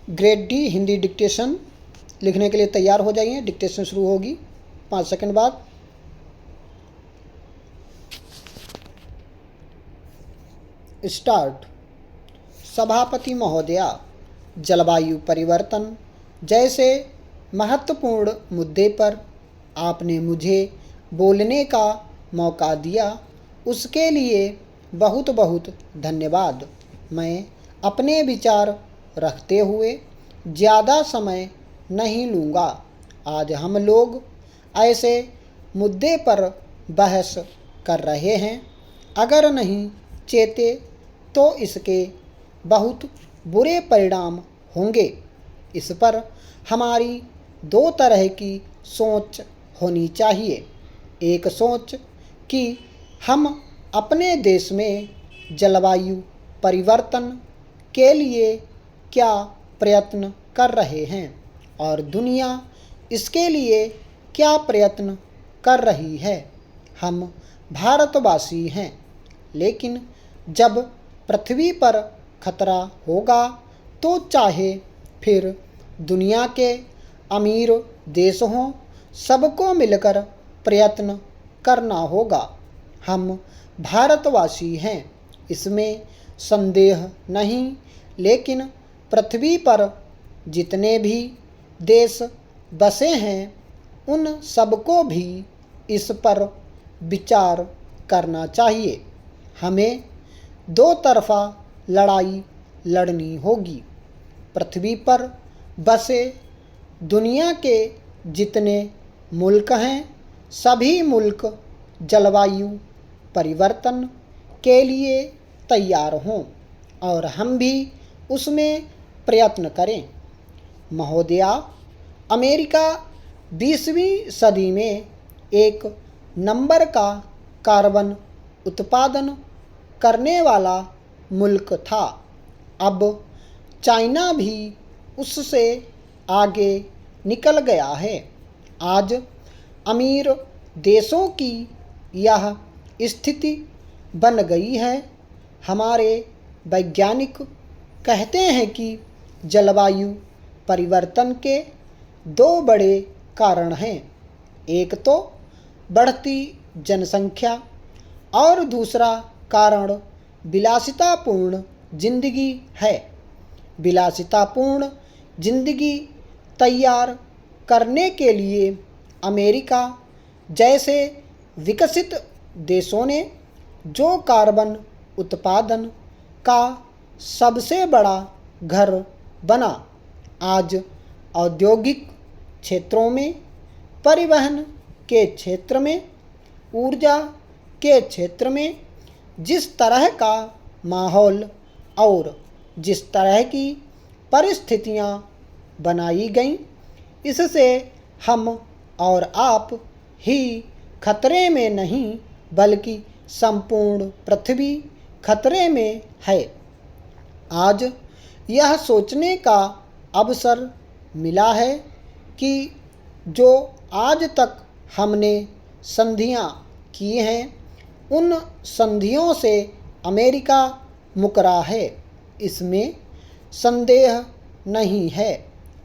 Grade D Hindi dictation लिखने के लिए तैयार हो जाइए। डिक्टेशन शुरू होगी 5 सेकंड बाद। स्टार्ट। सभापति महोदया, जलवायु परिवर्तन जैसे महत्वपूर्ण मुद्दे पर आपने मुझे बोलने का मौका दिया, उसके लिए बहुत बहुत धन्यवाद। मैं अपने विचार रखते हुए ज़्यादा समय नहीं लूँगा। आज हम लोग ऐसे मुद्दे पर बहस कर रहे हैं। अगर नहीं चेते तो इसके बहुत बुरे परिणाम होंगे। इस पर हमारी दो तरह की सोच होनी चाहिए। एक सोच कि हम अपने देश में जलवायु परिवर्तन के लिए क्या प्रयत्न कर रहे हैं और दुनिया इसके लिए क्या प्रयत्न कर रही है। हम भारतवासी हैं, लेकिन जब पृथ्वी पर खतरा होगा तो चाहे फिर दुनिया के अमीर देश हों, सबको मिलकर प्रयत्न करना होगा। हम भारतवासी हैं, इसमें संदेह नहीं, लेकिन पृथ्वी पर जितने भी देश बसे हैं उन सबको भी इस पर विचार करना चाहिए। हमें दो तरफा लड़ाई लड़नी होगी। पृथ्वी पर बसे दुनिया के जितने मुल्क हैं, सभी मुल्क जलवायु परिवर्तन के लिए तैयार हों और हम भी उसमें प्रयत्न करें। महोदया, अमेरिका 20वीं सदी में एक नंबर का कार्बन उत्पादन करने वाला मुल्क था। अब चाइना भी उससे आगे निकल गया है। आज अमीर देशों की यह स्थिति बन गई है। हमारे वैज्ञानिक कहते हैं कि जलवायु परिवर्तन के दो बड़े कारण हैं। एक तो बढ़ती जनसंख्या और दूसरा कारण विलासितापूर्ण जिंदगी है। विलासितापूर्ण जिंदगी तैयार करने के लिए अमेरिका जैसे विकसित देशों ने जो कार्बन उत्पादन का सबसे बड़ा घर बना, आज औद्योगिक क्षेत्रों में, परिवहन के क्षेत्र में, ऊर्जा के क्षेत्र में जिस तरह का माहौल और जिस तरह की परिस्थितियां बनाई गईं, इससे हम और आप ही खतरे में नहीं बल्कि संपूर्ण पृथ्वी खतरे में है। आज यह सोचने का अवसर मिला है कि जो आज तक हमने संधियां की हैं, उन संधियों से अमेरिका मुकरा है, इसमें संदेह नहीं है।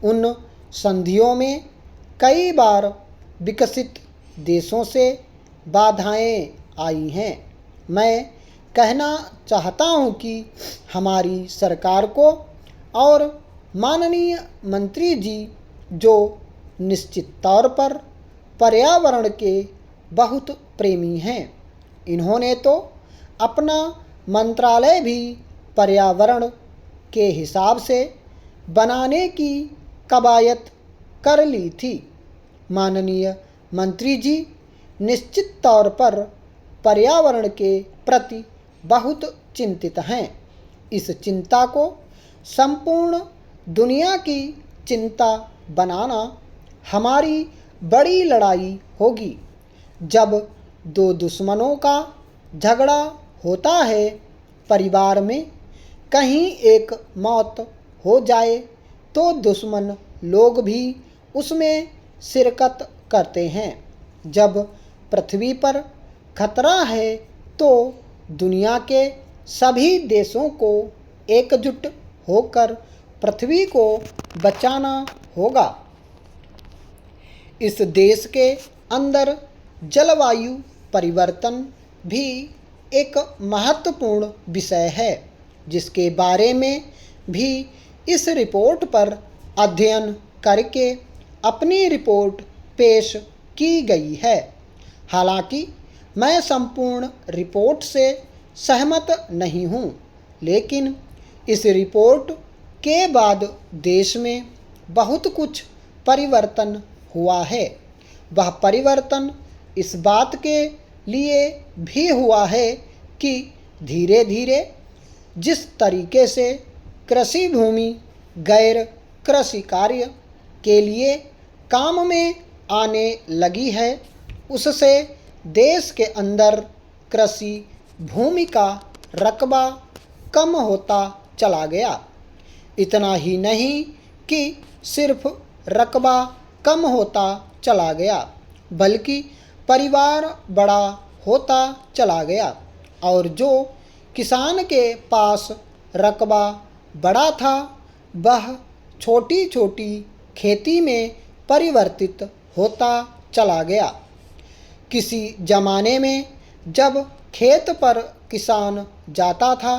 उन संधियों में कई बार विकसित देशों से बाधाएं आई हैं। मैं कहना चाहता हूं कि हमारी सरकार को और माननीय मंत्री जी, जो निश्चित तौर पर पर्यावरण के बहुत प्रेमी हैं, इन्होंने तो अपना मंत्रालय भी पर्यावरण के हिसाब से बनाने की कवायद कर ली थी। माननीय मंत्री जी निश्चित तौर पर पर्यावरण के प्रति बहुत चिंतित हैं। इस चिंता को संपूर्ण दुनिया की चिंता बनाना हमारी बड़ी लड़ाई होगी। जब दो दुश्मनों का झगड़ा होता है, परिवार में कहीं एक मौत हो जाए तो दुश्मन लोग भी उसमें शिरकत करते हैं। जब पृथ्वी पर खतरा है तो दुनिया के सभी देशों को एकजुट होकर पृथ्वी को बचाना होगा। इस देश के अंदर जलवायु परिवर्तन भी एक महत्वपूर्ण विषय है, जिसके बारे में भी इस रिपोर्ट पर अध्ययन करके अपनी रिपोर्ट पेश की गई है। हालांकि मैं संपूर्ण रिपोर्ट से सहमत नहीं हूँ, लेकिन इस रिपोर्ट के बाद देश में बहुत कुछ परिवर्तन हुआ है। वह परिवर्तन इस बात के लिए भी हुआ है कि धीरे धीरे जिस तरीके से कृषि भूमि गैर कृषि कार्य के लिए काम में आने लगी है, उससे देश के अंदर कृषि भूमि का रकबा कम होता चला गया। इतना ही नहीं कि सिर्फ रकबा कम होता चला गया, बल्कि परिवार बड़ा होता चला गया और जो किसान के पास रकबा बड़ा था वह छोटी छोटी खेती में परिवर्तित होता चला गया। किसी ज़माने में जब खेत पर किसान जाता था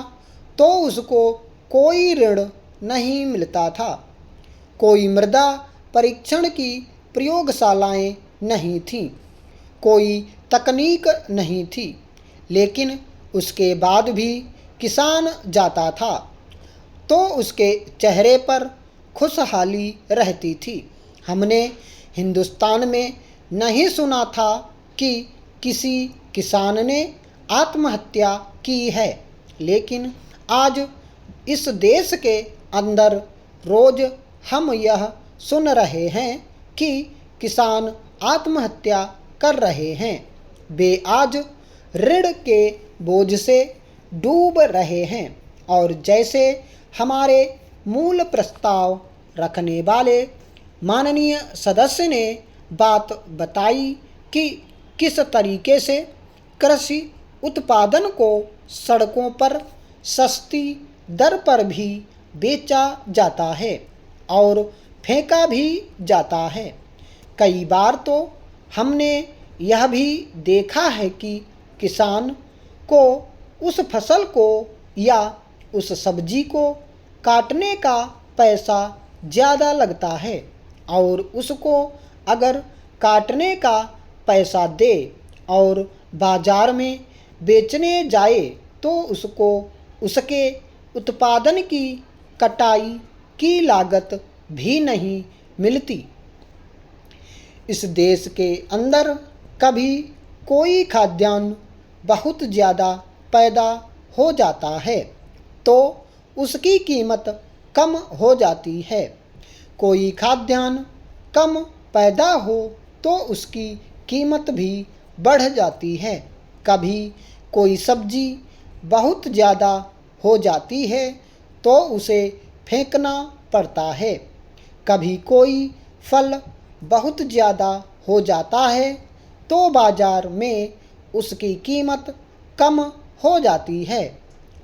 तो उसको कोई ऋण नहीं मिलता था, कोई मृदा परीक्षण की प्रयोगशालाएं नहीं थीं, कोई तकनीक नहीं थी, लेकिन उसके बाद भी किसान जाता था तो उसके चेहरे पर खुशहाली रहती थी। हमने हिंदुस्तान में नहीं सुना था कि किसी किसान ने आत्महत्या की है, लेकिन आज इस देश के अंदर रोज हम यह सुन रहे हैं कि किसान आत्महत्या कर रहे हैं। वे आज ऋण के बोझ से डूब रहे हैं और जैसे हमारे मूल प्रस्ताव रखने वाले माननीय सदस्य ने बात बताई कि किस तरीके से कृषि उत्पादन को सड़कों पर सस्ती दर पर भी बेचा जाता है और फेंका भी जाता है। कई बार तो हमने यह भी देखा है कि किसान को उस फसल को या उस सब्जी को काटने का पैसा ज़्यादा लगता है और उसको अगर काटने का पैसा दे और बाज़ार में बेचने जाए तो उसको उसके उत्पादन की कटाई की लागत भी नहीं मिलती। इस देश के अंदर कभी कोई खाद्यान्न बहुत ज़्यादा पैदा हो जाता है तो उसकी कीमत कम हो जाती है। कोई खाद्यान्न कम पैदा हो तो उसकी कीमत भी बढ़ जाती है। कभी कोई सब्जी बहुत ज़्यादा हो जाती है तो उसे फेंकना पड़ता है। कभी कोई फल बहुत ज़्यादा हो जाता है तो बाज़ार में उसकी कीमत कम हो जाती है।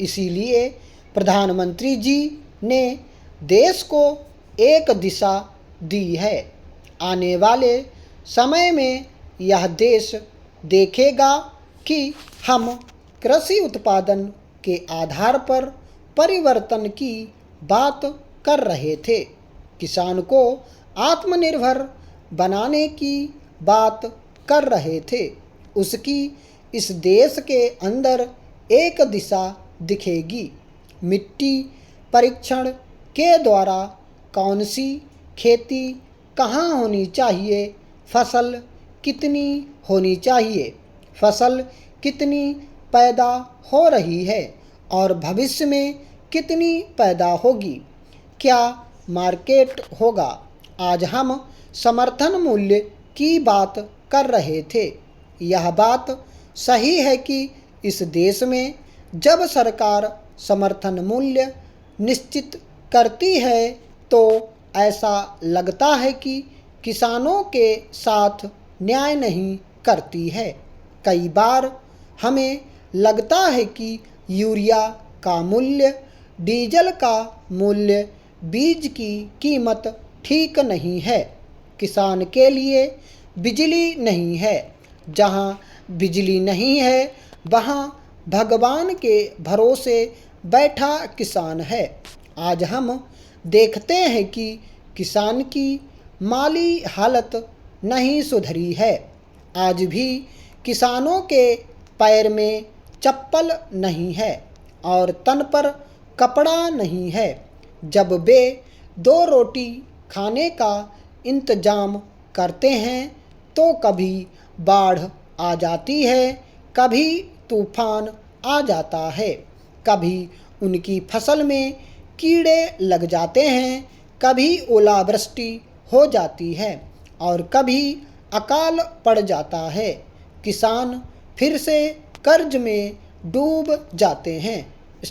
इसीलिए प्रधानमंत्री जी ने देश को एक दिशा दी है। आने वाले समय में यह देश देखेगा कि हम कृषि उत्पादन के आधार पर परिवर्तन की बात कर रहे थे, किसान को आत्मनिर्भर बनाने की बात कर रहे थे। उसकी इस देश के अंदर एक दिशा दिखेगी। मिट्टी परीक्षण के द्वारा कौन सी खेती कहाँ होनी चाहिए, फसल कितनी होनी चाहिए, फसल कितनी पैदा हो रही है और भविष्य में कितनी पैदा होगी, क्या मार्केट होगा। आज हम समर्थन मूल्य की बात कर रहे थे। यह बात सही है कि इस देश में जब सरकार समर्थन मूल्य निश्चित करती है तो ऐसा लगता है कि किसानों के साथ न्याय नहीं करती है। कई बार हमें लगता है कि यूरिया का मूल्य, डीजल का मूल्य बीज की कीमत ठीक नहीं है। किसान के लिए बिजली नहीं है। जहाँ बिजली नहीं है वहाँ भगवान के भरोसे बैठा किसान है। आज हम देखते हैं कि किसान की माली हालत नहीं सुधरी है। आज भी किसानों के पैर में चप्पल नहीं है और तन पर कपड़ा नहीं है। जब वे 2 रोटी खाने का इंतजाम करते हैं तो कभी बाढ़ आ जाती है, कभी तूफान आ जाता है, कभी उनकी फसल में कीड़े लग जाते हैं, कभी ओलावृष्टि हो जाती है और कभी अकाल पड़ जाता है। किसान फिर से कर्ज में डूब जाते हैं।